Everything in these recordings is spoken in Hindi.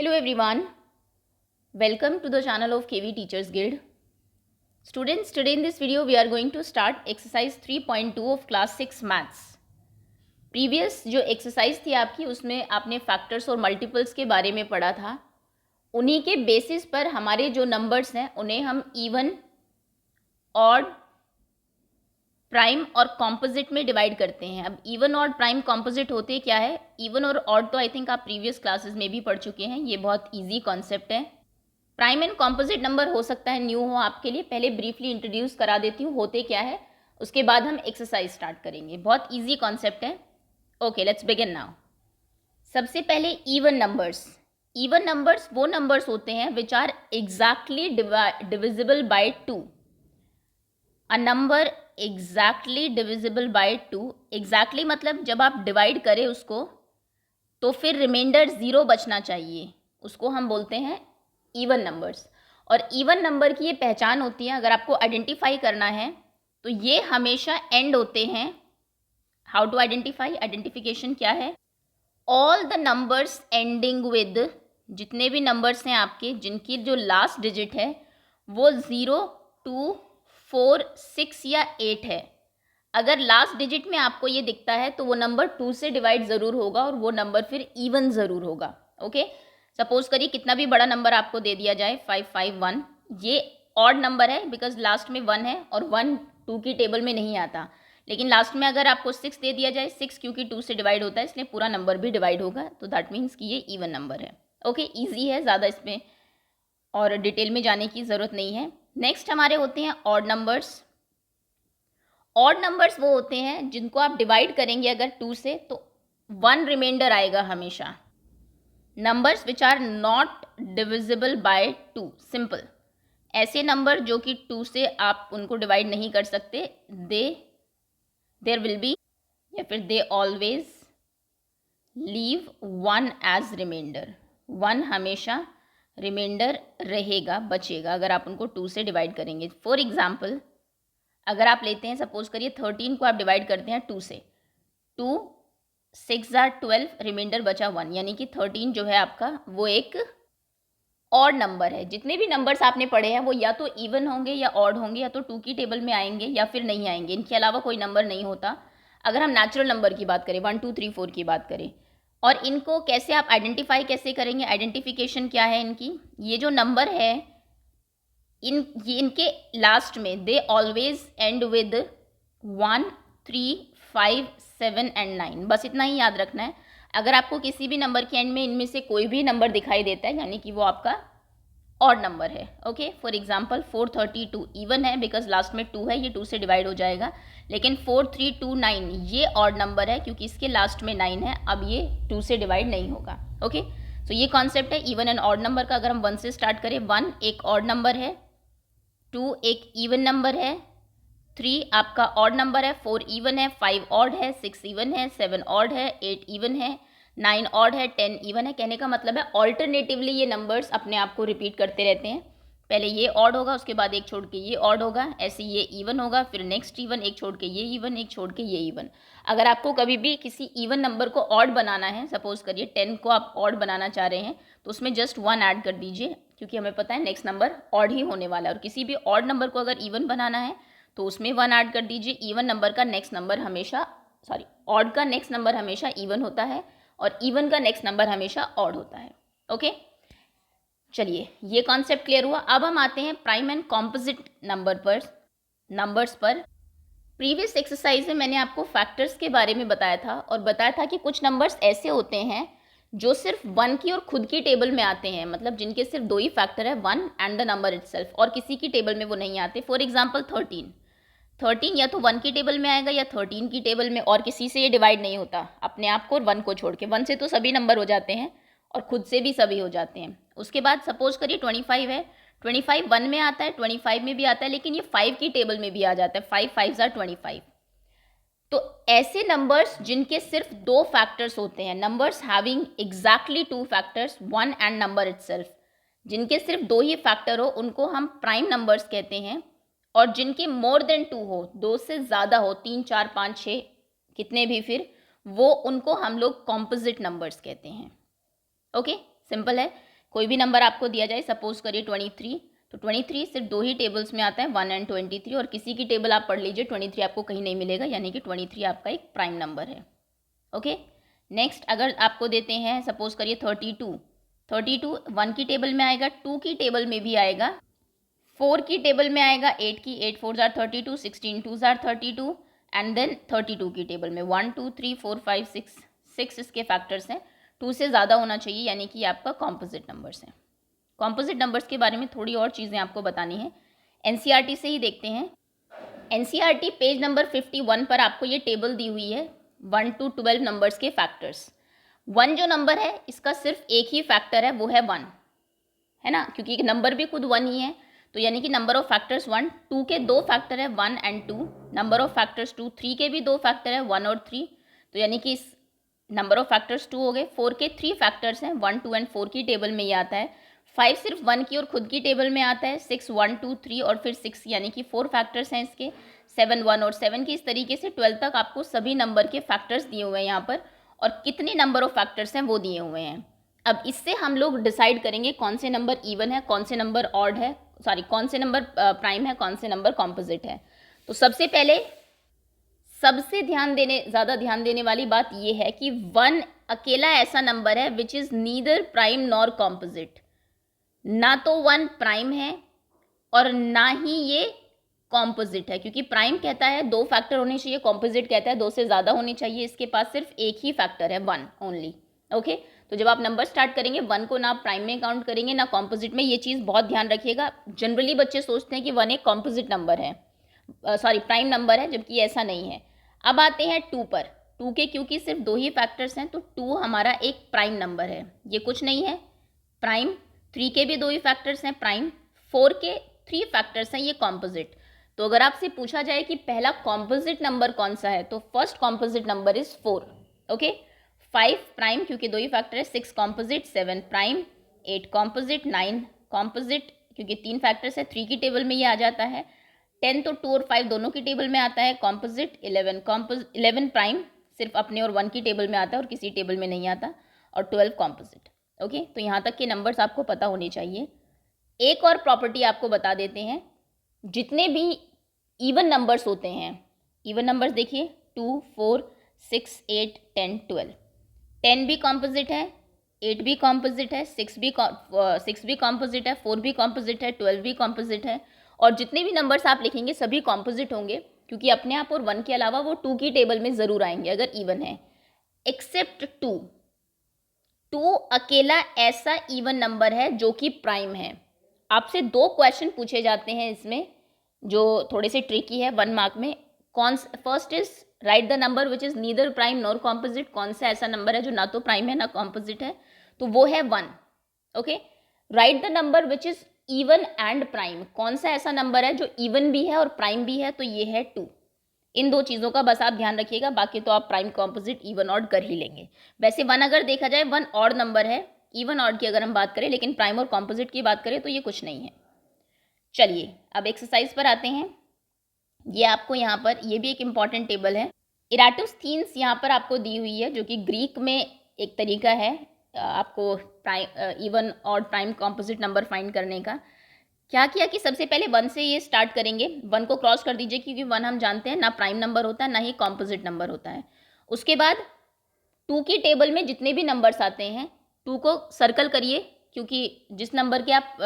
Hello everyone, welcome to the channel of KV Teachers Guild. Students, today in this video we are going to start exercise 3.2 of class 6 maths. Previous जो एक्सरसाइज थी आपकी उसमें आपने फैक्टर्स और मल्टीपल्स के बारे में पढ़ा था. उन्हीं के बेसिस पर हमारे जो नंबर्स हैं उन्हें हम इवन, ऑड, प्राइम और कॉम्पोजिट में डिवाइड करते हैं. अब इवन, ऑड, प्राइम, कॉम्पोजिट होते क्या है? इवन और ऑड तो आई थिंक आप प्रीवियस क्लासेस में भी पढ़ चुके हैं. ये बहुत ईजी कॉन्सेप्ट है. प्राइम एंड कॉम्पोजिट नंबर हो सकता है न्यू हो आपके लिए. पहले ब्रीफली इंट्रोड्यूस करा देती हूँ होते क्या है, उसके बाद हम एक्सरसाइज स्टार्ट करेंगे. बहुत ईजी कॉन्सेप्ट है. Okay, let's begin now. सबसे पहले इवन नंबर्स. इवन नंबर्स वो नंबर्स होते हैं which are exactly divisible by 2. A number exactly divisible by 2. Exactly मतलब जब आप डिवाइड करें उसको तो फिर रिमाइंडर 0 बचना चाहिए, उसको हम बोलते हैं इवन नंबर्स. और इवन नंबर की ये पहचान होती है, अगर आपको आइडेंटिफाई करना है तो ये हमेशा एंड होते हैं. How to identify? आइडेंटिफिकेशन क्या है? All the numbers ending with, जितने भी नंबर्स हैं आपके जिनकी जो लास्ट डिजिट है वो 0, 2, 4, 6 या 8 है. अगर लास्ट डिजिट में आपको ये दिखता है तो वो नंबर 2 से डिवाइड ज़रूर होगा और वो नंबर फिर इवन ज़रूर होगा. ओके, सपोज करिए कितना भी बड़ा नंबर आपको दे दिया जाए 551, ये ऑड नंबर है बिकॉज लास्ट में 1 है और 1 2 की टेबल में नहीं आता. लेकिन लास्ट में अगर आपको 6 दे दिया जाए, 6 क्योंकि 2 से डिवाइड होता है इसलिए पूरा नंबर भी डिवाइड होगा, तो दैट मीन्स कि ये इवन नंबर है. ओके, ईजी है, ज़्यादा इसमें और डिटेल में जाने की ज़रूरत नहीं है. नेक्स्ट हमारे होते हैं ऑड नंबर्स. ऑड नंबर्स वो होते हैं जिनको आप डिवाइड करेंगे अगर 2 से तो 1 रिमाइंडर आएगा हमेशा. Numbers which are not divisible by 2. Simple, ऐसे नंबर जो कि 2 से आप उनको डिवाइड नहीं कर सकते, देयर विल बी या फिर they always leave 1 as reminder. 1 हमेशा रिमाइंडर रहेगा, बचेगा अगर आप उनको 2 से डिवाइड करेंगे. फॉर एग्जाम्पल, अगर आप लेते हैं सपोज करिए 13 को आप डिवाइड करते हैं 2 से, 2 6 जार 12, रिमाइंडर बचा 1, यानी कि 13 जो है आपका वो एक ऑड नंबर है. जितने भी नंबर्स आपने पढ़े हैं वो या तो इवन होंगे या ऑड होंगे, या तो 2 की टेबल में आएंगे या फिर नहीं आएंगे. इनके अलावा कोई नंबर नहीं होता अगर हम नेचुरल नंबर की बात करें, 1 2 3 4 की बात करें. और इनको कैसे आप आइडेंटिफाई कैसे करेंगे? आइडेंटिफिकेशन क्या है इनकी? ये जो नंबर है इनके लास्ट में they always and with 1, 3, 5, 7 and 9. बस इतना ही याद रखना है. अगर आपको किसी भी नंबर के एंड में इनमें से कोई भी नंबर दिखाई देता है यानी कि वो आपका ऑड नंबर है. ओके, फॉर एग्जांपल 432 इवन है बिकॉज लास्ट में 2 है, ये 2 से डिवाइड हो जाएगा. लेकिन 4329 ये ऑड नंबर है क्योंकि इसके लास्ट में 9 है, अब ये 2 से डिवाइड नहीं होगा. ओके, सो ये कॉन्सेप्ट है इवन एंड ऑड नंबर का. अगर हम 1 से स्टार्ट करें, 1 एक ऑड नंबर है, 2 एक इवन नंबर है, 3 आपका ऑड नंबर है, 4 इवन है, 5 ऑड है, 6 इवन है, 7 ऑड है, 8 इवन है, 9 ऑड है, 10 इवन है. कहने का मतलब है ऑल्टरनेटिवली ये नंबर्स अपने आप को रिपीट करते रहते हैं. पहले ये ऑड होगा, उसके बाद एक छोड़ के ये ऑड होगा, ऐसे ये इवन होगा, फिर नेक्स्ट इवन, एक छोड़ के ये इवन, एक छोड़ के ये इवन. अगर आपको कभी भी किसी इवन नंबर को ऑड बनाना है, सपोज करिए 10 को आप ऑड बनाना चाह रहे हैं, तो उसमें जस्ट 1 ऐड कर दीजिए क्योंकि हमें पता है नेक्स्ट नंबर ऑड ही होने वाला है. और किसी भी ऑड नंबर को अगर इवन बनाना है तो उसमें 1 ऐड कर दीजिए. इवन नंबर का नेक्स्ट नंबर हमेशा ऑड का नेक्स्ट नंबर हमेशा इवन होता है और इवन का नेक्स्ट नंबर हमेशा ऑड होता है. ओके, चलिए ये कॉन्सेप्ट क्लियर हुआ. अब हम आते हैं प्राइम एंड कॉम्पोजिट नंबर्स पर. प्रीवियस एक्सरसाइज में मैंने आपको फैक्टर्स के बारे में बताया था और बताया था कि कुछ नंबर्स ऐसे होते हैं जो सिर्फ 1 की और खुद की टेबल में आते हैं, मतलब जिनके सिर्फ 2 ही फैक्टर है, 1 एंड द नंबर इटसेल्फ, और किसी की टेबल में वो नहीं आते. फॉर एग्जाम्पल 13 या तो 1 की टेबल में आएगा या 13 की टेबल में, और किसी से ये डिवाइड नहीं होता अपने आप को 1 को छोड़ के. 1 से तो सभी नंबर हो जाते हैं और खुद से भी सभी हो जाते हैं. उसके बाद सपोज करिए 25 है, 25 1 में आता है, 25 में भी आता है, लेकिन ये 5 की टेबल में भी आ जाता है. 5 5 जार 25. तो ऐसे नंबर्स जिनके सिर्फ 2 फैक्टर्स होते हैं, numbers having exactly 2 factors, 1 and number itself, जिनके सिर्फ 2 ही फैक्टर हो उनको हम प्राइम नंबर्स कहते हैं. और जिनके मोर देन 2 हो, 2 से ज़्यादा हो, 3 4 5 6 कितने भी, फिर वो उनको हम लोग कॉम्पोजिट नंबर्स कहते हैं. ओके, सिंपल है. कोई भी नंबर आपको दिया जाए, सपोज करिए 23, तो 23 सिर्फ 2 ही टेबल्स में आता है, 1 एंड 23, और किसी की टेबल आप पढ़ लीजिए 23 आपको कहीं नहीं मिलेगा, यानी कि 23 आपका एक प्राइम नंबर है। ओके, नेक्स्ट अगर आपको देते हैं सपोज करिए 32, 1 की टेबल में आएगा, 2 की टेबल में भी आएगा, 4 की टेबल में आएगा, 8 की, 8 4 जार 32, 16 2 जार 32, एंड देन 32 की टेबल में 1 2 3 4 5 6 इसके फैक्टर्स हैं, 2 से ज़्यादा होना चाहिए, यानी कि आपका कॉम्पोजिट नंबर्स हैं। कॉम्पोजिट नंबर्स के बारे में थोड़ी और चीज़ें आपको बतानी है, एनसीईआरटी से ही देखते हैं। एनसीईआरटी पेज नंबर 51 पर आपको ये टेबल दी हुई है 1 to 12 नंबर्स के फैक्टर्स। 1 जो नंबर है इसका सिर्फ एक ही फैक्टर है, वो है 1, है ना, क्योंकि नंबर भी खुद 1 ही है, तो यानी कि नंबर ऑफ फैक्टर्स 1, 2 के 2 फैक्टर है 1 एंड 2, नंबर ऑफ फैक्टर्स 2, 3 के भी 2 फैक्टर है 1 और 3, तो यानी कि इस नंबर ऑफ फैक्टर्स 2 हो गए। 4 के 3 फैक्टर्स हैं, 1 2 एंड 4 की टेबल में ये आता है। 5 सिर्फ 1 की और खुद की टेबल में आता है। 6 1 2 3 और फिर 6, यानी कि 4 फैक्टर्स हैं इसके। 7 1 और 7 की, इस तरीके से 12 तक आपको सभी नंबर के फैक्टर्स दिए हुए हैं यहाँ पर, और कितने नंबर ऑफ फैक्टर्स हैं वो दिए हुए हैं। अब इससे हम लोग डिसाइड करेंगे कौन से नंबर इवन है, कौन से नंबर ऑड है, सॉरी कौन से नंबर प्राइम है, कौन से नंबर कॉम्पोजिट है। तो सबसे पहले सबसे ज़्यादा ध्यान देने वाली बात यह है कि 1 अकेला ऐसा नंबर है which is neither prime nor composite. ना तो 1 प्राइम है और ना ही ये कॉम्पोजिट है, क्योंकि प्राइम कहता है 2 फैक्टर होने चाहिए, कॉम्पोजिट कहता है 2 से ज़्यादा होने चाहिए। इसके पास सिर्फ एक ही फैक्टर है, 1 ओनली। ओके, तो जब आप नंबर स्टार्ट करेंगे 1 को ना प्राइम में काउंट करेंगे ना कॉम्पोजिट में, ये चीज़ बहुत ध्यान रखिएगा। जनरली बच्चे सोचते हैं कि 1 एक कॉम्पोजिट नंबर है, सॉरी प्राइम नंबर है, जबकि ऐसा नहीं है। अब आते हैं 2 पर। 2 के क्योंकि सिर्फ 2 ही फैक्टर्स हैं, तो 2 हमारा एक प्राइम नंबर है, ये कुछ नहीं है प्राइम। 3 के भी 2 ही फैक्टर्स हैं, प्राइम। 4 के 3 फैक्टर्स हैं, ये कॉम्पोजिट। तो अगर आपसे पूछा जाए कि पहला कॉम्पोजिट नंबर कौन सा है, तो first composite number is 4। Okay, 5 prime क्योंकि 2 ही फैक्टर है, 6 कॉम्पोजिट, 7 प्राइम, 8 कॉम्पोजिट, 9 कॉम्पोजिट क्योंकि 3 फैक्टर्स है, 3 की टेबल में ये आ जाता है। 10 तो 2 और 5 दोनों की टेबल में आता है, कॉम्पोजिट। 11 प्राइम सिर्फ अपने और 1 की टेबल में आता है और किसी टेबल में नहीं आता, और 12 कॉम्पोजिट। ओके, तो यहाँ तक के नंबर्स आपको पता होने चाहिए। एक और प्रॉपर्टी आपको बता देते हैं, जितने भी इवन नंबर्स होते हैं, इवन नंबर्स देखिए 2 4 6 8 10 12, 10 भी कॉम्पोजिट है, 8 भी कॉम्पोजिट है, 6 भी कॉम्पोजिट है, 4 भी कॉम्पोजिट है, 12 भी कॉम्पोजिट है, और जितने भी नंबर्स आप लिखेंगे सभी कॉम्पोजिट होंगे, क्योंकि अपने आप और 1 के अलावा वो 2 की टेबल में ज़रूर आएंगे अगर इवन है, एक्सेप्ट 2। 2 अकेला ऐसा इवन नंबर है जो कि प्राइम है। आपसे 2 क्वेश्चन पूछे जाते हैं इसमें जो थोड़े से ट्रिकी है 1 मार्क में। First is right the number which is neither prime nor composite. कौन सा ऐसा नंबर है जो ना तो प्राइम है ना कॉम्पोजिट है, तो वो है 1। Okay, right the number which is even and prime. कौन सा ऐसा नंबर है जो इवन भी है और प्राइम भी है, तो ये है 2। इन 2 चीज़ों का बस आप ध्यान रखिएगा, बाकी तो आप प्राइम कॉम्पोजिट इवन ऑड कर ही लेंगे। वैसे 1 अगर देखा जाए 1 ऑड नंबर है, इवन ऑड की अगर हम बात करें, लेकिन प्राइम और कॉम्पोजिट की बात करें तो ये कुछ नहीं है। चलिए अब एक्सरसाइज पर आते हैं। ये आपको यहाँ पर ये भी एक इम्पॉर्टेंट टेबल है, इराटोस्थीन्स यहाँ पर आपको दी हुई है, जो कि ग्रीक में एक तरीका है आपको prime even odd prime composite number find करने का। क्या किया कि सबसे पहले 1 से ये स्टार्ट करेंगे, 1 को क्रॉस कर दीजिए, क्योंकि 1 हम जानते हैं ना प्राइम नंबर होता है ना ही कॉम्पोजिट नंबर होता है। उसके बाद 2 की टेबल में जितने भी नंबर्स आते हैं 2 को सर्कल करिए, क्योंकि जिस नंबर के आप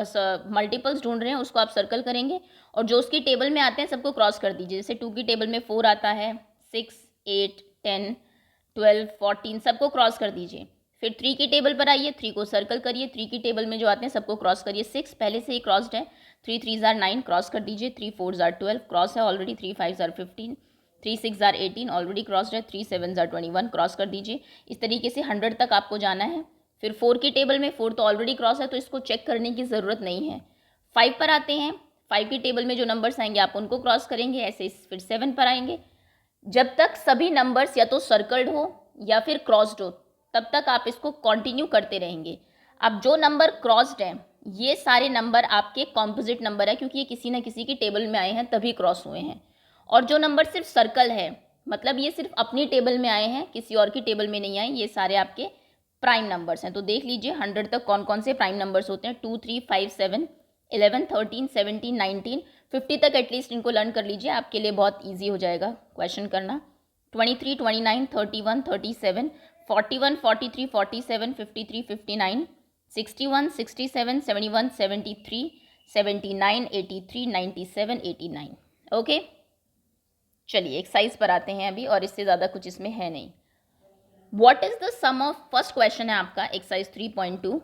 मल्टीपल्स ढूंढ रहे हैं उसको आप सर्कल करेंगे, और जो उसकी टेबल में आते हैं सबको क्रॉस कर दीजिए। जैसे 2 की टेबल में 4 आता है, 6 8 10 12 14 सबको क्रॉस कर दीजिए। फिर 3 की टेबल पर आइए, 3 को सर्कल करिए, 3 की टेबल में जो आते हैं सबको क्रॉस करिए। 6 पहले से ही क्रॉस्ड है, 3 3 जार 9 क्रॉस कर दीजिए, 3 4 जार 12 क्रॉस है already, 3 5 jar 15, 3 6 jar 18 already crossed है, 3 7 जार 21 क्रॉस कर दीजिए। इस तरीके से 100 तक आपको जाना है। फिर 4 की टेबल में 4 तो ऑलरेडी क्रॉस है, तो इसको चेक करने की ज़रूरत नहीं है। 5 पर आते हैं, 5 की टेबल में जो नंबर्स आएंगे आप उनको क्रॉस करेंगे, ऐसे फिर 7 पर आएंगे। जब तक सभी नंबर्स या तो सर्कल्ड हो या फिर क्रॉस्ड हो, तब तक आप इसको कंटिन्यू करते रहेंगे। अब जो नंबर क्रॉस्ड हैं ये सारे नंबर आपके कॉम्पोजिट नंबर है, क्योंकि ये किसी न किसी की टेबल में आए हैं तभी क्रॉस हुए हैं। और जो नंबर सिर्फ सर्कल है, मतलब ये सिर्फ अपनी टेबल में आए हैं, किसी और की टेबल में नहीं आए, ये सारे आपके प्राइम नंबर्स हैं। तो देख लीजिए 100 तक कौन कौन से प्राइम नंबर्स होते हैं, 2, 3, 5, 7, 11, 13, 17, 19, 50 तक एटलीस्ट इनको लर्न कर लीजिए, आपके लिए बहुत ईजी हो जाएगा क्वेश्चन करना। 23, 29, 31, 37, 41, 43, 47, 53, 59, 61, 67, 71, 73, 79, 83, 97, 89। ओके, चलिए एक्सरसाइज पर आते हैं अभी, और इससे ज़्यादा कुछ इसमें है नहीं। What is the sum of, first question है आपका exercise 3.2,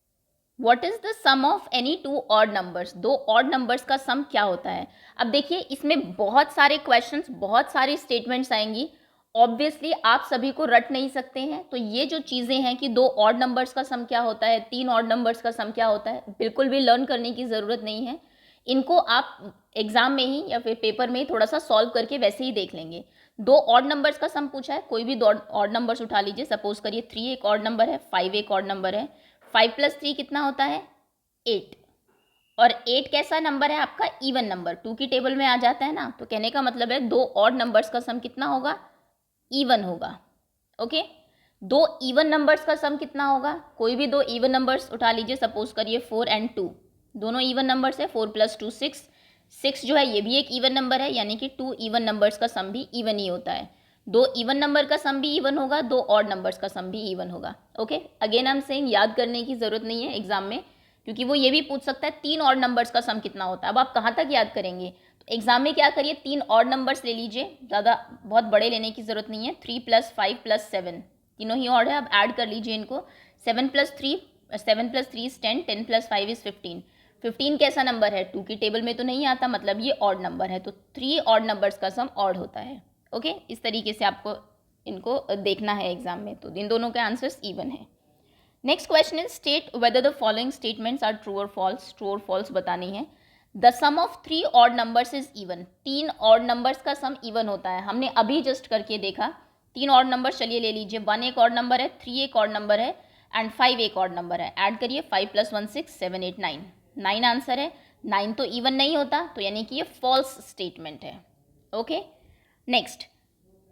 what is the sum of any two odd numbers, दो ऑड नंबर्स का सम क्या होता है। अब देखिए इसमें बहुत सारे क्वेश्चंस, बहुत सारी स्टेटमेंट्स आएंगी, ऑब्वियसली आप सभी को रट नहीं सकते हैं। तो ये जो चीज़ें हैं कि दो ऑड नंबर्स का सम क्या होता है, तीन ऑड नंबर्स का सम क्या होता है, बिल्कुल भी लर्न करने की ज़रूरत नहीं है। इनको आप एग्जाम में ही या फिर पेपर में ही थोड़ा सा सॉल्व करके वैसे ही देख लेंगे। दो ऑड नंबर्स का सम पूछा है, कोई भी दो ऑड नंबर्स उठा लीजिए। सपोज करिए 3 एक ऑड नंबर है, 5 एक ऑड नंबर है। 5 + 3 कितना होता है, 8। और 8 कैसा नंबर है आपका, इवन नंबर, 2 की टेबल में आ जाता है ना। तो कहने का मतलब है दो ऑड नंबर्स का सम कितना होगा, इवन होगा। ओके, दो इवन नंबर्स का सम कितना होगा, कोई भी दो इवन नंबर्स उठा लीजिए। सपोज करिए 4 और 2, दोनों इवन नंबर्स है। 4 + 2 6, 6 जो है ये भी एक इवन नंबर है, यानी कि 2 इवन नंबर्स का सम भी इवन ही होता है। दो इवन नंबर का सम भी इवन होगा, दो ऑड नंबर्स का सम भी इवन होगा। Okay, again I am saying याद करने की जरूरत नहीं है एग्जाम में, क्योंकि वो ये भी पूछ सकता है 3 ऑड नंबर्स का सम कितना होता है। अब आप कहाँ तक याद करेंगे, तो एग्जाम में क्या करिए, 3 ऑड नंबर्स ले लीजिए, ज़्यादा बहुत बड़े लेने की जरूरत नहीं है। 3 + 5 + 7, तीनों ही ऑड है। अब ऐड कर लीजिए इनको, 7 + 3 is 10, 10 + 5 is 15। 15 कैसा नंबर है, 2 की टेबल में तो नहीं आता, मतलब ये ऑड नंबर है। तो 3 ऑड नंबर्स का सम ऑड होता है। ओके, इस तरीके से आपको इनको देखना है एग्जाम में। तो इन दोनों के आंसर्स इवन है। Next question is state whether the following statements are true और फॉल्स। ट्रू और फॉल्स बतानी है। The sum of 3 odd numbers is even, 3 odd numbers का सम इवन होता है। हमने अभी जस्ट करके देखा। 3 ऑड नंबर चलिए ले लीजिए, 1 एक ऑड नंबर है, 3 एक ऑड नंबर है एंड 5 एक ऑड नंबर है। ऐड करिए, 5 + 1 6, 7 8 9, 9 आंसर है। 9 तो इवन नहीं होता, तो यानी कि ये फॉल्स स्टेटमेंट है। Okay, next,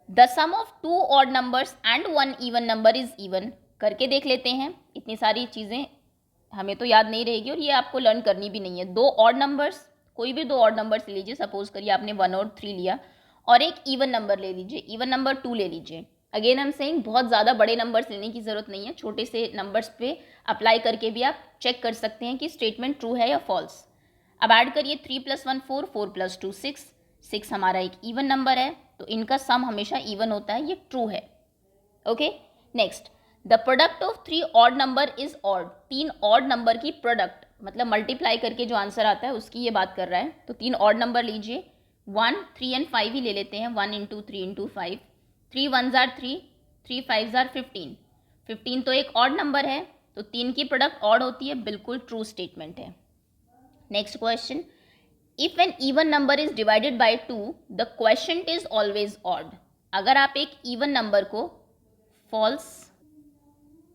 the sum of 2 odd numbers and 1 even number is even. करके देख लेते हैं, इतनी सारी चीज़ें हमें तो याद नहीं रहेगी और ये आपको लर्न करनी भी नहीं है। दो ऑड नंबर्स, कोई भी दो ऑड नंबर्स ले लीजिए। सपोज करिए आपने 1 और 3 लिया, और एक इवन नंबर ले लीजिए, इवन नंबर 2 ले लीजिए। अगेन आई एम सेइंग बहुत ज़्यादा बड़े नंबर्स लेने की ज़रूरत नहीं है, छोटे से नंबर्स पे अप्लाई करके भी आप चेक कर सकते हैं कि स्टेटमेंट ट्रू है या फॉल्स। अब ऐड करिए, 3 + 1 4, 4 + 2 6, 6 हमारा एक इवन नंबर है, तो इनका सम हमेशा इवन होता है, ये ट्रू है। Okay, next, the product of 3 odd number is odd. 3 odd number की प्रोडक्ट मतलब मल्टीप्लाई करके जो आंसर आता है उसकी ये बात कर रहा है। तो 3 ऑड नंबर लीजिए, 1, 3 और 5 ही ले लेते हैं। 1 × 3 × 5, 3 1s are 3, 3 5s are 15। 15 तो एक ऑड नंबर है, तो 3 की प्रोडक्ट ऑड होती है, बिल्कुल ट्रू स्टेटमेंट है। Next question, if an even number is divided by 2 the question is always odd. अगर आप एक इवन नंबर को, फॉल्स,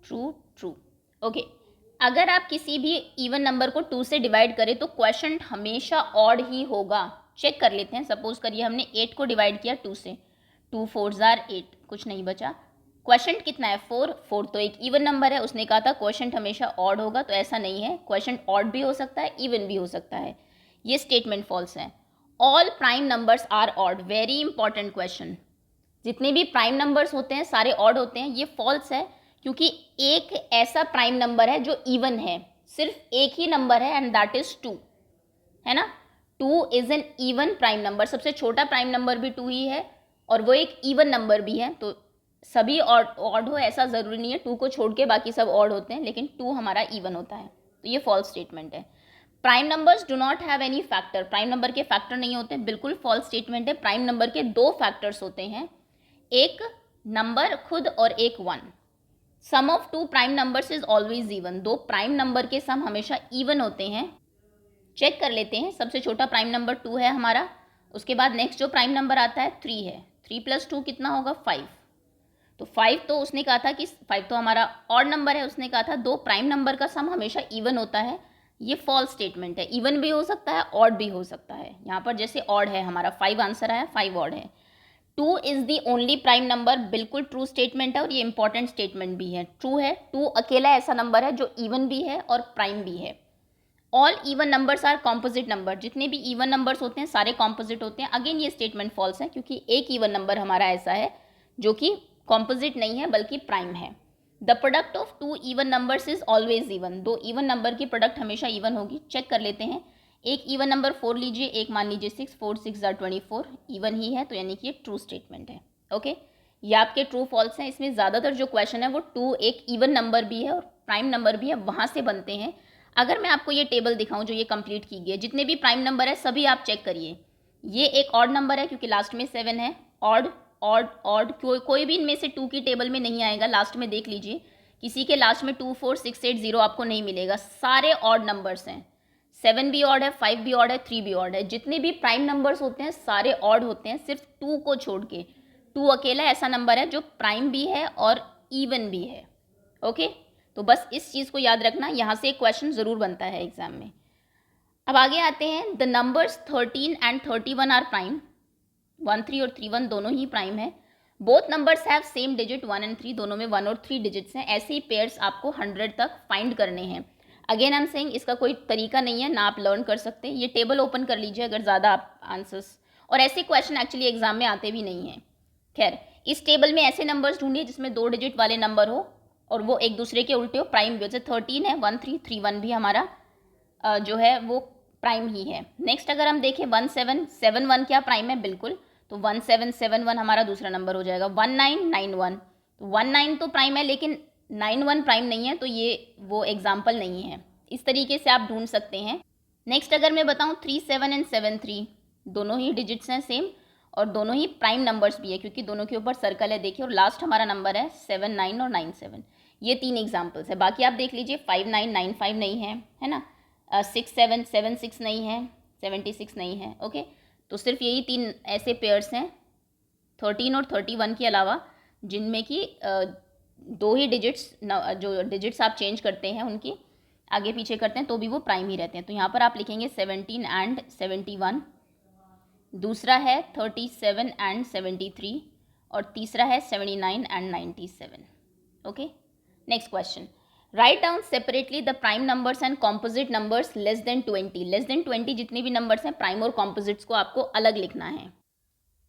ट्रू, ट्रू। ओके, अगर आप किसी भी इवन नंबर को 2 से डिवाइड करें तो क्वेश्चन हमेशा ऑड ही होगा। चेक कर लेते हैं। सपोज करिए हमने 8 को डिवाइड किया 2 से, 2 4s are 8, कुछ नहीं बचा। क्वेश्चन कितना है, 4। 4 तो एक इवन नंबर है, उसने कहा था क्वेश्चन हमेशा ऑड होगा, तो ऐसा नहीं है। क्वेश्चन ऑड भी हो सकता है, इवन भी हो सकता है। ये स्टेटमेंट फॉल्स है। All prime numbers are odd, very important question. जितने भी प्राइम नंबर्स होते हैं सारे ऑड होते हैं, ये फॉल्स है, क्योंकि एक ऐसा प्राइम नंबर है जो इवन है, सिर्फ एक ही नंबर है एंड दैट इज 2, है ना। 2 is an even prime number, सबसे छोटा प्राइम नंबर भी 2 ही है और वो एक इवन नंबर भी है। तो सभी ऑड हो ऐसा ज़रूरी नहीं है, 2 को छोड़ के बाकी सब ऑड होते हैं, लेकिन 2 हमारा इवन होता है। तो ये फॉल्स स्टेटमेंट है। Prime numbers do not have any factor, prime number के फैक्टर नहीं होते, बिल्कुल फॉल्स स्टेटमेंट है। प्राइम नंबर के 2 फैक्टर्स होते हैं, एक नंबर खुद और एक 1। Sum of 2 prime numbers is always even, 2 prime number के सम हमेशा इवन होते हैं। चेक कर लेते हैं, सबसे छोटा प्राइम नंबर 2 है हमारा, उसके बाद नेक्स्ट जो प्राइम नंबर आता है 3 है। 3 + 2 कितना होगा, 5। तो 5 तो उसने कहा था कि 5 तो हमारा ऑड नंबर है, उसने कहा था 2 प्राइम नंबर का सम हमेशा इवन होता है। ये फॉल्स स्टेटमेंट है, इवन भी हो सकता है, ऑड भी हो सकता है। यहाँ पर जैसे ऑड है हमारा, 5 आंसर आया, 5 ऑड है। 2 is the only prime number, बिल्कुल ट्रू स्टेटमेंट है और ये इंपॉर्टेंट स्टेटमेंट भी है, ट्रू है। 2 अकेला ऐसा नंबर है जो इवन भी है और प्राइम भी है। All even numbers are composite number, जितने भी इवन नंबर्स होते हैं सारे कॉम्पोजिट होते हैं। अगेन ये स्टेटमेंट फॉल्स है क्योंकि एक इवन नंबर हमारा ऐसा है जो कि कॉम्पोजिट नहीं है बल्कि प्राइम है। The product of 2 even numbers is always even, 2 even number की प्रोडक्ट हमेशा इवन होगी। चेक कर लेते हैं, एक इवन नंबर 4 लीजिए, एक मान लीजिए 6, 4 6 24, इवन ही है, तो यानी कि ये ट्रू स्टेटमेंट है। ओके, ये आपके ट्रू फॉल्स हैं। इसमें ज़्यादातर जो क्वेश्चन है वो 2 एक इवन नंबर भी है और प्राइम नंबर भी है, वहाँ से बनते हैं। अगर मैं आपको ये टेबल दिखाऊं जो ये कंप्लीट की गई है, जितने भी प्राइम नंबर है सभी आप चेक करिए। ये एक ऑड नंबर है क्योंकि लास्ट में 7 है, ऑड ऑड ऑड, कोई भी इनमें से 2 की टेबल में नहीं आएगा। लास्ट में देख लीजिए, किसी के लास्ट में 2 4 6 8 0 आपको नहीं मिलेगा, सारे ऑड नंबर्स हैं। 7 भी ऑड है, 5 भी ऑड है, 3 भी ऑड है। जितने भी प्राइम नंबर्स होते हैं सारे ऑड होते हैं, सिर्फ 2 को छोड़ के। 2 अकेला ऐसा नंबर है जो प्राइम भी है और इवन भी है। ओके, तो बस इस चीज़ को याद रखना, यहाँ से एक क्वेश्चन ज़रूर बनता है एग्जाम में। अब आगे आते हैं, the numbers 13 and 31 are prime, 1 3 और 3 1 दोनों ही प्राइम है। Both numbers have same digit 1 and 3, दोनों में 1 और 3 डिजिट्स हैं। ऐसे ही पेयर्स आपको 100 तक फाइंड करने हैं। अगेन आई एम सेइंग, इसका कोई तरीका नहीं है ना, आप लर्न कर सकते हैं। ये टेबल ओपन कर लीजिए अगर ज़्यादा आप आंसर्स, और ऐसे क्वेश्चन एक्चुअली एग्जाम में आते भी नहीं हैं। खैर, इस टेबल में ऐसे नंबर्स ढूंढिए जिसमें 2 डिजिट वाले नंबर हो और वो एक दूसरे के उल्टे हो, प्राइम भी। जैसे 13 है, 1 3 3 1 भी हमारा जो है वो प्राइम ही है। नेक्स्ट अगर हम देखें 1 7 7 1 क्या प्राइम है, बिल्कुल, तो 1 7 7 1 हमारा दूसरा नंबर हो जाएगा। 1 9 9 1, तो 1 9 तो प्राइम है लेकिन 9 1 प्राइम नहीं है, तो ये वो एग्जाम्पल नहीं है। इस तरीके से आप ढूंढ सकते हैं। नेक्स्ट अगर मैं बताऊँ 3 7 एंड 7 3, दोनों ही डिजिट्स हैं सेम और दोनों ही प्राइम नंबर्स भी है क्योंकि दोनों के ऊपर सर्कल है, देखिए, और लास्ट हमारा नंबर है 7 9 और 9 7। ये 3 एग्जाम्पल्स है। बाकी आप देख लीजिए 5 9 9 5 नहीं है ना, 6 7 7 6 नहीं है, 76 नहीं है। ओके, तो सिर्फ यही 3 ऐसे पेयर्स हैं 13 और 31 के अलावा जिनमें कि 2 ही डिजिट्स, जो डिजिट्स आप चेंज करते हैं उनकी आगे पीछे करते हैं तो भी वो प्राइम ही रहते हैं। तो यहाँ पर आप लिखेंगे 17 एंड 71, दूसरा है 37 एंड 73 और तीसरा है 79 and 97। Okay, next question, write down separately the prime numbers and composite numbers less than 20। Less than 20 जितने भी नंबर्स हैं प्राइम और कॉम्पोजिट्स को आपको अलग लिखना है।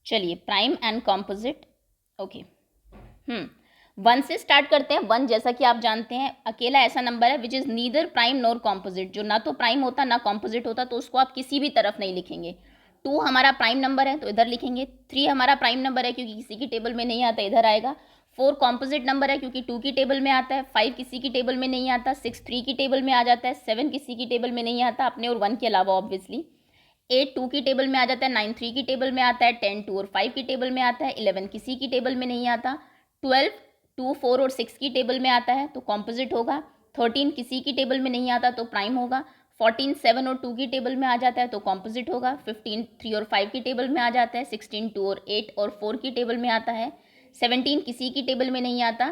चलिए, प्राइम एंड कॉम्पोजिट। ओके, 1 से स्टार्ट करते हैं। 1 जैसा कि आप जानते हैं अकेला ऐसा नंबर है which is neither prime nor composite, जो ना तो प्राइम होता ना कॉम्पोजिट होता, तो उसको आप किसी भी तरफ नहीं लिखेंगे। 2 हमारा प्राइम नंबर है तो इधर लिखेंगे। 3 हमारा प्राइम नंबर है क्योंकि किसी की टेबल में नहीं आता, इधर आएगा। 4 कॉम्पोजिट नंबर है क्योंकि 2 की टेबल में आता है। 5 किसी की टेबल में नहीं आता, 6 3 की टेबल में आ जाता है। 7 किसी की टेबल में नहीं आता, अपने और 1 के अलावा ऑब्वियसली। 8 2 की टेबल में आ जाता है। 9 3 की टेबल में आता है। 10 2 और 5 की टेबल में आता है। 11 किसी की टेबल में नहीं आता। 12 2 4 और 6 की टेबल में आता है तो कॉम्पोजिट होगा। 13 किसी की टेबल में नहीं आता तो प्राइम होगा। 14 7 और 2 की टेबल में आ जाता है तो कॉम्पोजिट होगा। 15 3 और 5 की टेबल में आ जाता है। 16 2 और 8 और 4 की टेबल में आता है। 17 किसी की टेबल में नहीं आता।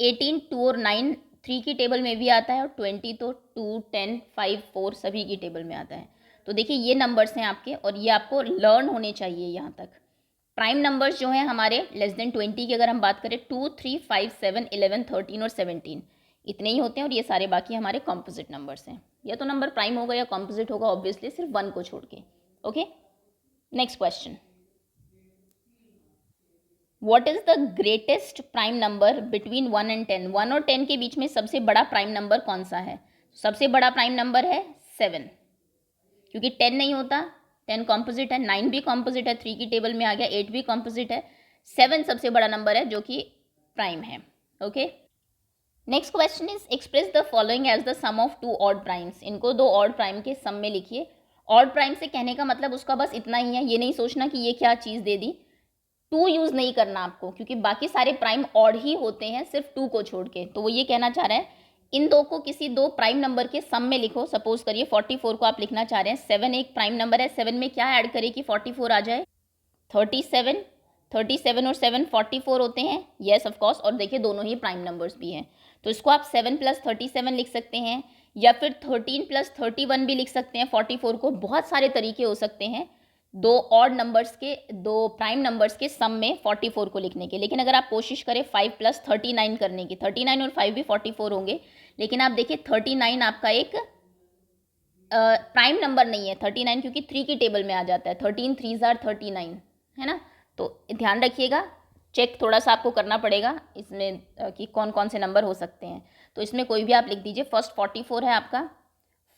18 2 और 9 3 की टेबल में भी आता है और 20 तो 2 10 5 4 सभी की टेबल में आता है। तो देखिए ये नंबर्स हैं आपके और ये आपको लर्न होने चाहिए यहाँ तक। प्राइम नंबर्स जो हैं हमारे लेस देन 20 की अगर हम बात करें 2 3 5 7 11 13 और 17 इतने ही होते हैं और ये सारे बाकी हमारे कॉम्पोजिट नंबर्स हैं। या तो नंबर प्राइम होगा या कॉम्पोजिट होगा ऑब्वियसली, सिर्फ 1 को छोड़ के। Okay, next question, what is the greatest prime number between 1 and 10। 1 और 10 के बीच में सबसे बड़ा प्राइम नंबर कौन सा है? सबसे बड़ा प्राइम नंबर है 7 क्योंकि 10 नहीं होता, 10 कॉम्पोजिट है। 9 भी कॉम्पोजिट है, 3 की टेबल में आ गया। 8 भी कॉम्पोजिट है। 7 सबसे बड़ा नंबर है जो कि प्राइम है। Okay, next question is express the following as the sum of 2 odd primes. इनको 2 ऑड प्राइम के सम में लिखिए। ऑड प्राइम से कहने का मतलब उसका बस इतना ही है, ये नहीं सोचना कि ये क्या चीज़ दे दी। 2 यूज़ नहीं करना आपको क्योंकि बाकी सारे प्राइम ऑड ही होते हैं सिर्फ 2 को छोड़ के। तो वो ये कहना चाह रहे हैं इन 2 को किसी 2 प्राइम नंबर के सम में लिखो। सपोज करिए 44 को आप लिखना चाह रहे हैं। 7 एक प्राइम नंबर है, 7 में क्या ऐड करें कि 44 आ जाए? 37 37 और 7 44 होते हैं, येस ऑफ कोर्स। और देखिए दोनों ही प्राइम नंबर्स भी हैं तो इसको आप 7 + 37 लिख सकते हैं या फिर 13 + 31 भी लिख सकते हैं। 44 को बहुत सारे तरीके हो सकते हैं दो ऑड नंबर्स के, दो प्राइम नंबर्स के सम में 44 को लिखने के। लेकिन अगर आप कोशिश करें 5 + 39 करने की, 39 और 5 भी 44 होंगे, लेकिन आप देखिए 39 आपका एक प्राइम नंबर नहीं है 39, क्योंकि 3 की टेबल में आ जाता है। 13 3 * 39 है ना। तो ध्यान रखिएगा, चेक थोड़ा सा आपको करना पड़ेगा इसमें कि कौन कौन से नंबर हो सकते हैं। तो इसमें कोई भी आप लिख दीजिए। फर्स्ट 44 है आपका,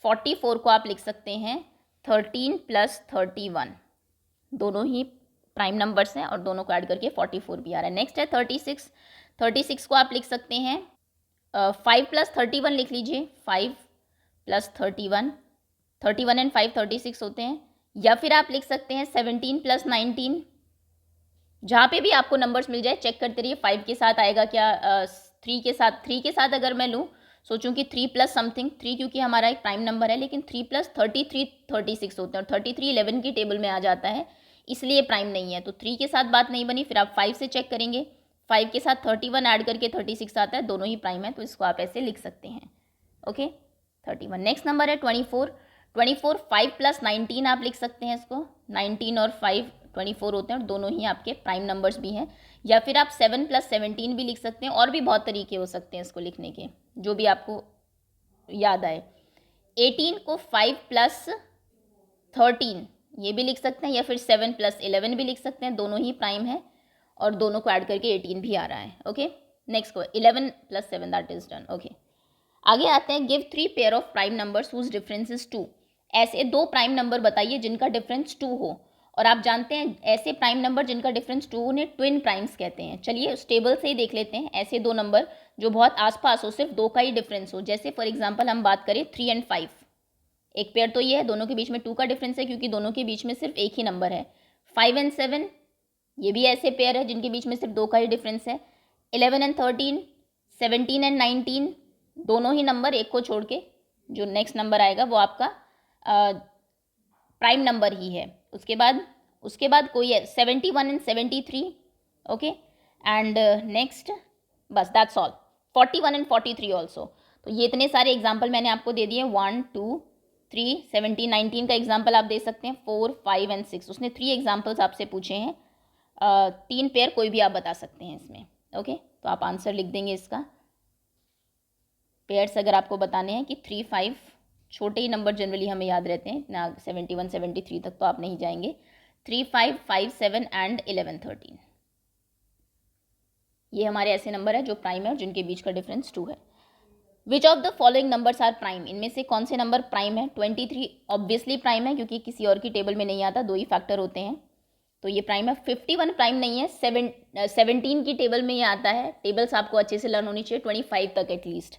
44 को आप लिख सकते हैं 13 + 31, दोनों ही प्राइम नंबर्स हैं और दोनों को ऐड करके 44 भी आ रहा है। नेक्स्ट है 36, 36 को आप लिख सकते हैं 5 + 31 लिख लीजिए, 5 + 31, 31 एंड 5 36 होते हैं। या फिर आप लिख सकते हैं 17 + 19, जहाँ पे भी आपको नंबर्स मिल जाए चेक करते रहिए 5 के साथ आएगा क्या, 3 के साथ। 3 के साथ अगर मैं लूँ, सोचूं कि 3 + समथिंग, 3 क्योंकि हमारा एक प्राइम नंबर है, लेकिन 3 + 33 36 होते हैं और 33 11 की टेबल में आ जाता है, इसलिए प्राइम नहीं है। तो 3 के साथ बात नहीं बनी, फिर आप 5 से चेक करेंगे, 5 के साथ 31 ऐड करके 36 आता है, दोनों ही प्राइम है, तो इसको आप ऐसे लिख सकते हैं। ओके 31। नेक्स्ट नंबर है 24, 24 5 + 19 आप लिख सकते हैं इसको, 19 और 5 24 होते हैं और दोनों ही आपके प्राइम नंबर्स भी हैं। या फिर आप 7 + 17 भी लिख सकते हैं, और भी बहुत तरीके हो सकते हैं इसको लिखने के, जो भी आपको याद आए। 18 को 5 + 13 ये भी लिख सकते हैं, या फिर 7 + 11 भी लिख सकते हैं, दोनों ही प्राइम है और दोनों को ऐड करके 18 भी आ रहा है। ओके नेक्स्ट को 11 + 7 दैट इज डन। ओके आगे आते हैं, give 3 pair of prime numbers whose difference is 2। ऐसे दो प्राइम नंबर बताइए जिनका डिफरेंस 2 हो। और आप जानते हैं ऐसे प्राइम नंबर जिनका डिफरेंस 2 उन्हें ट्विन प्राइम्स कहते हैं। चलिए उस टेबल से ही देख लेते हैं ऐसे दो नंबर जो बहुत आसपास हो, सिर्फ 2 का ही डिफरेंस हो। जैसे फॉर एग्जांपल हम बात करें 3 एंड 5, एक पेयर तो ये है, दोनों के बीच में 2 का डिफरेंस है क्योंकि दोनों के बीच में सिर्फ एक ही नंबर है। 5 एंड 7 ये भी ऐसे पेयर है जिनके बीच में सिर्फ 2 का ही डिफरेंस है। 11 एंड 13, 17 एंड 19 दोनों ही नंबर एक को छोड़ के जो नेक्स्ट नंबर आएगा वो आपका प्राइम नंबर ही है। उसके बाद कोई है 71 एंड 73। ओके एंड नेक्स्ट बस दैट्स ऑल। 41 and 43 also. तो ये इतने सारे एग्जाम्पल मैंने आपको दे दिए, 1 2 3 17 19 का एग्जाम्पल आप दे सकते हैं, 4 5 एंड 6 उसने 3 एग्जाम्पल्स आपसे पूछे हैं। 3 पेयर कोई भी आप बता सकते हैं इसमें। ओके तो आप आंसर लिख देंगे इसका। पेयर्स अगर आपको बताने हैं कि 3 5 छोटे ही नंबर जनरली हमें याद रहते हैं ना, 71 73 तक तो आप नहीं जाएंगे। 3 5 5 7 एंड 11 13 ये हमारे ऐसे नंबर है जो प्राइम है और जिनके बीच का डिफरेंस 2 है। Which of the following numbers are prime, इनमें से कौन से नंबर प्राइम है। 23 ऑब्वियसली प्राइम है क्योंकि किसी और की टेबल में नहीं आता, 2 ही फैक्टर होते हैं तो ये प्राइम है। 51 प्राइम नहीं है, 17 की टेबल में ये आता है। टेबल्स आपको अच्छे से लर्न होनी चाहिए 25 तक एटलीस्ट,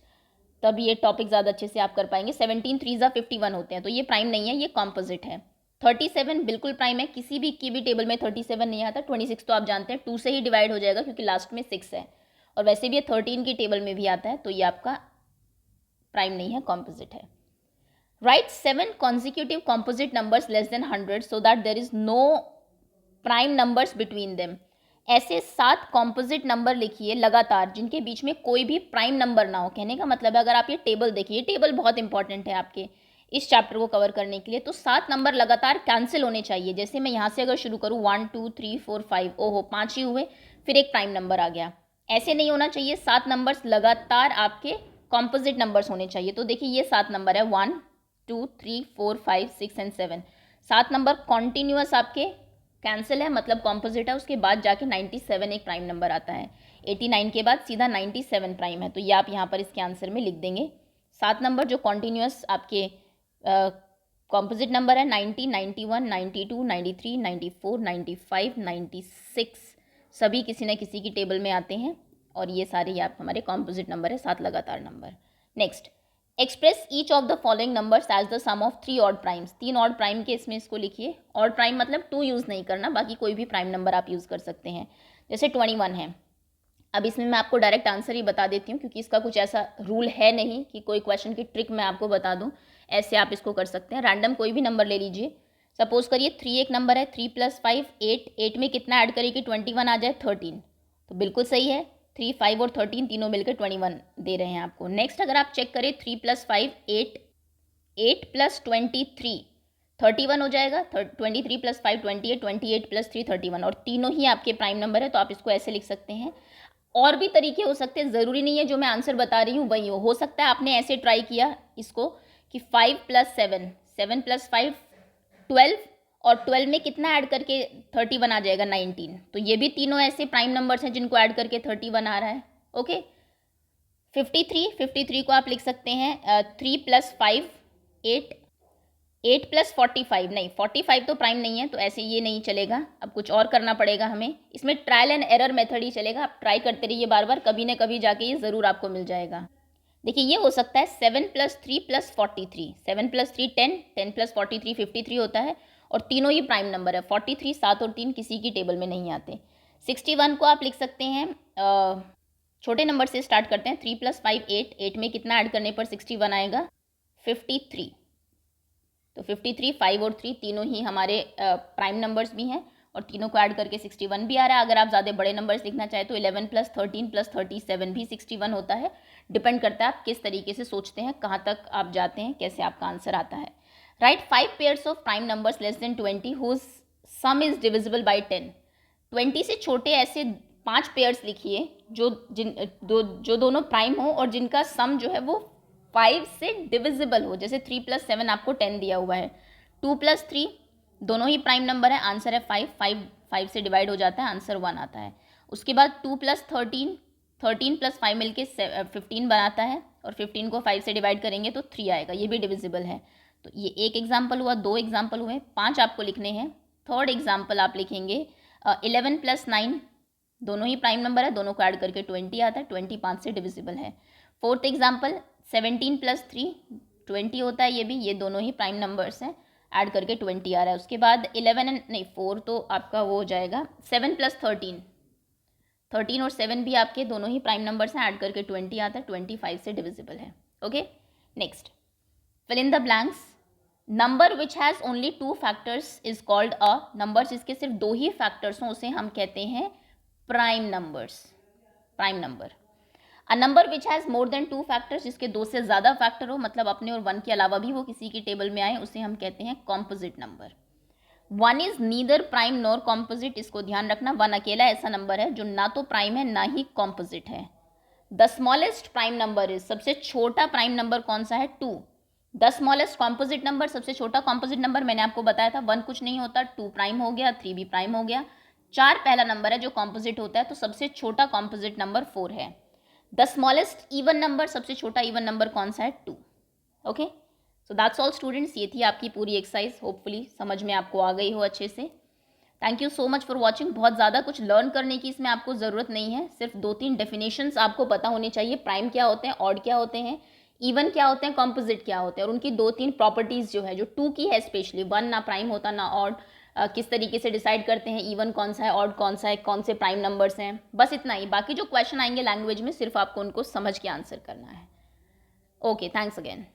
तब ये टॉपिक ज़्यादा अच्छे से आप कर पाएंगे। 17 3 * 51 होते हैं तो ये प्राइम नहीं है, ये कॉम्पोजिट है। 37 बिल्कुल प्राइम है, किसी भी की भी टेबल में 37 नहीं आता। 26 तो आप जानते हैं 2 से ही डिवाइड हो जाएगा क्योंकि लास्ट में 6 है, और वैसे भी ये 13 की टेबल में भी आता है तो ये आपका प्राइम नहीं है, कॉम्पोजिट है। Write 7 consecutive composite numbers less than 100 so that there is no prime numbers between them. ऐसे 7 कॉम्पोजिट नंबर लिखिए लगातार जिनके बीच में कोई भी प्राइम नंबर ना हो। कहने का मतलब है अगर आप ये टेबल देखिए, टेबल बहुत इंपॉर्टेंट है आपके इस चैप्टर को कवर करने के लिए, तो 7 नंबर लगातार कैंसिल होने चाहिए। जैसे मैं यहाँ से अगर शुरू करूँ 1 2 3 4 5, ओहो 5 ही हुए, फिर एक प्राइम नंबर आ गया। ऐसे नहीं होना चाहिए, 7 नंबर्स लगातार आपके कॉम्पोजिट नंबर्स होने चाहिए। तो देखिए ये 7 नंबर है 1 2 3 4 5 6 एंड 7, 7 नंबर कॉन्टिन्यूअस आपके कैंसिल है मतलब कॉम्पोजिट है। उसके बाद जाके 97 एक प्राइम नंबर आता है, 89 के बाद सीधा 97 प्राइम है, तो ये आप यहाँ पर इसके आंसर में लिख देंगे। 7 नंबर जो कॉन्टिन्यूअस आपके कॉम्पोजिट नंबर है 90 91 92 93 94 95 96 सभी किसी न किसी की टेबल में आते हैं और ये सारे आप हमारे कॉम्पोजिट नंबर है, 7 लगातार number. Next express each of the following numbers as the sum of 3 odd primes. 3 odd prime के इसमें इसको लिखिए। ऑड प्राइम मतलब 2 यूज़ नहीं करना, बाकी कोई भी प्राइम नंबर आप यूज़ कर सकते हैं। जैसे 21 है, अब इसमें मैं आपको डायरेक्ट आंसर ही बता देती हूँ क्योंकि इसका कुछ ऐसा रूल है नहीं कि कोई क्वेश्चन की ट्रिक मैं आपको बता दूँ, ऐसे आप इसको कर सकते हैं। रैंडम कोई भी नंबर ले लीजिए, सपोज करिए 3 एक नंबर है, 3 + 5 8, 8 में कितना ऐड करिए कि 21 आ जाए 13, तो बिल्कुल सही है। 3 5 और 13 तीनों मिलकर 21 दे रहे हैं आपको। नेक्स्ट अगर आप चेक करें 3 + 5 8, 8 + 23 31 हो जाएगा, 23 प्लस 5 28, 28 प्लस 3 31, और तीनों ही आपके प्राइम नंबर है, तो आप इसको ऐसे लिख सकते हैं। और भी तरीके हो सकते हैं, ज़रूरी नहीं है जो मैं आंसर बता रही हूँ वही हो सकता है आपने ऐसे ट्राई किया इसको कि 5 प्लस 7, 7 प्लस 5 12, और 12 में कितना ऐड करके 31 आ जाएगा 19, तो ये भी तीनों ऐसे प्राइम नंबर्स हैं जिनको ऐड करके 31 आ रहा है। ओके, 53 को आप लिख सकते हैं 3 प्लस 5 8, 8 प्लस 45, नहीं 45 तो प्राइम नहीं है, तो ऐसे ये नहीं चलेगा, अब कुछ और करना पड़ेगा हमें। इसमें ट्रायल एंड एरर मेथड ही चलेगा, आप ट्राई करते रहिए बार बार, कभी ना कभी जाके ये ज़रूर आपको मिल जाएगा। देखिए ये हो सकता है 7 प्लस 3 प्लस 43, 7 प्लस 3 10, 10 प्लस 43 53 होता है, और तीनों ही प्राइम नंबर है। 43 7 और 3 किसी की टेबल में नहीं आते। 61 को आप लिख सकते हैं, छोटे नंबर से स्टार्ट करते हैं, 3 प्लस 5 8, 8 में कितना ऐड करने पर 61 आएगा 53, तो 53 5 और 3 तीनों ही हमारे प्राइम नंबर्स भी हैं, और तीनों को ऐड करके 61 भी आ रहा है। अगर आप ज़्यादा बड़े नंबर्स लिखना चाहें तो 11 प्लस 13 प्लस 37 भी 61 होता है। डिपेंड करता है आप किस तरीके से सोचते हैं, कहाँ तक आप जाते हैं, कैसे आपका आंसर आता है। Write 5 pairs of prime numbers less than 20 whose sum is divisible by 10। 20 से छोटे ऐसे 5 पेयर्स लिखिए जो दोनों प्राइम हो और जिनका सम जो है वो 5 से डिविजिबल हो। जैसे 3 प्लस 7 आपको 10 दिया हुआ है, 2 प्लस 3 दोनों ही प्राइम नंबर है, आंसर है 5 से डिवाइड हो जाता है, आंसर 1 आता है। उसके बाद 2 प्लस 13, 13 प्लस 5 मिलके 15 बनाता है, और 15 को 5 से डिवाइड करेंगे तो 3 आएगा, ये भी डिविजिबल है। तो ये एक एग्जाम्पल हुआ, 2 एग्जाम्पल हुए, 5 आपको लिखने हैं। थर्ड एग्जाम्पल आप लिखेंगे 11 प्लस 9, दोनों ही प्राइम नंबर है, दोनों को ऐड करके 20 आता है, 20 5 से डिविजिबल है। फोर्थ एग्जाम्पल 17 प्लस 3 20 होता है, ये भी, ये दोनों ही प्राइम नंबर्स हैं, ऐड करके 20 आ रहा है। उसके बाद 11 एंड नहीं 4 तो आपका वो हो जाएगा 7 प्लस 13, 13 और 7 भी आपके दोनों ही प्राइम नंबर्स हैं, ऐड करके 20 आता है, 25 से डिविजिबल है। Okay, next fill in the blanks. Number which has only 2 factors is called a number, जिसके सिर्फ 2 ही फैक्टर्स हों उसे हम कहते हैं prime numbers, prime number. A number which has more than 2 factors, जिसके 2 से ज़्यादा फैक्टर हो, मतलब अपने और 1 के अलावा भी वो किसी की टेबल में आए, उसे हम कहते हैं composite number. 1 is neither prime nor composite, इसको ध्यान रखना, 1 अकेला ऐसा नंबर है जो ना तो प्राइम है ना ही कॉम्पोजिट है। The smallest prime number is, सबसे छोटा प्राइम नंबर कौन सा है 2। द स्मॉलेस्ट कॉम्पोजिट नंबर, सबसे छोटा कॉम्पोजिट नंबर मैंने आपको बताया था 1 कुछ नहीं होता, 2 प्राइम हो गया, 3 भी प्राइम हो गया, 4 पहला नंबर है जो कॉम्पोजिट होता है, तो सबसे छोटा कॉम्पोजिट नंबर 4 है। द स्मॉलेस्ट इवन नंबर, सबसे छोटा इवन नंबर कौन सा है 2। Okay, so that's all students, ये थी आपकी पूरी एक्सरसाइज, होपफुली समझ में आपको आ गई हो अच्छे से। Thank you so much for watching. बहुत ज़्यादा कुछ लर्न करने की इसमें आपको ज़रूरत नहीं है, सिर्फ 2-3 डेफिनेशंस आपको पता होनी चाहिए, प्राइम क्या होते हैं, ऑड क्या होते हैं, इवन क्या होते हैं, कॉम्पोजिट क्या होते हैं, और उनकी 2-3 प्रॉपर्टीज़ जो है, जो 2 की है स्पेशली, 1 ना प्राइम होता ना ऑड, किस तरीके से डिसाइड करते हैं इवन कौन सा है, ऑड कौन सा है, कौन से प्राइम नंबर्स हैं, बस इतना ही। बाकी जो क्वेश्चन आएंगे लैंग्वेज में, सिर्फ आपको उनको समझ के आंसर करना है। Okay, thanks again.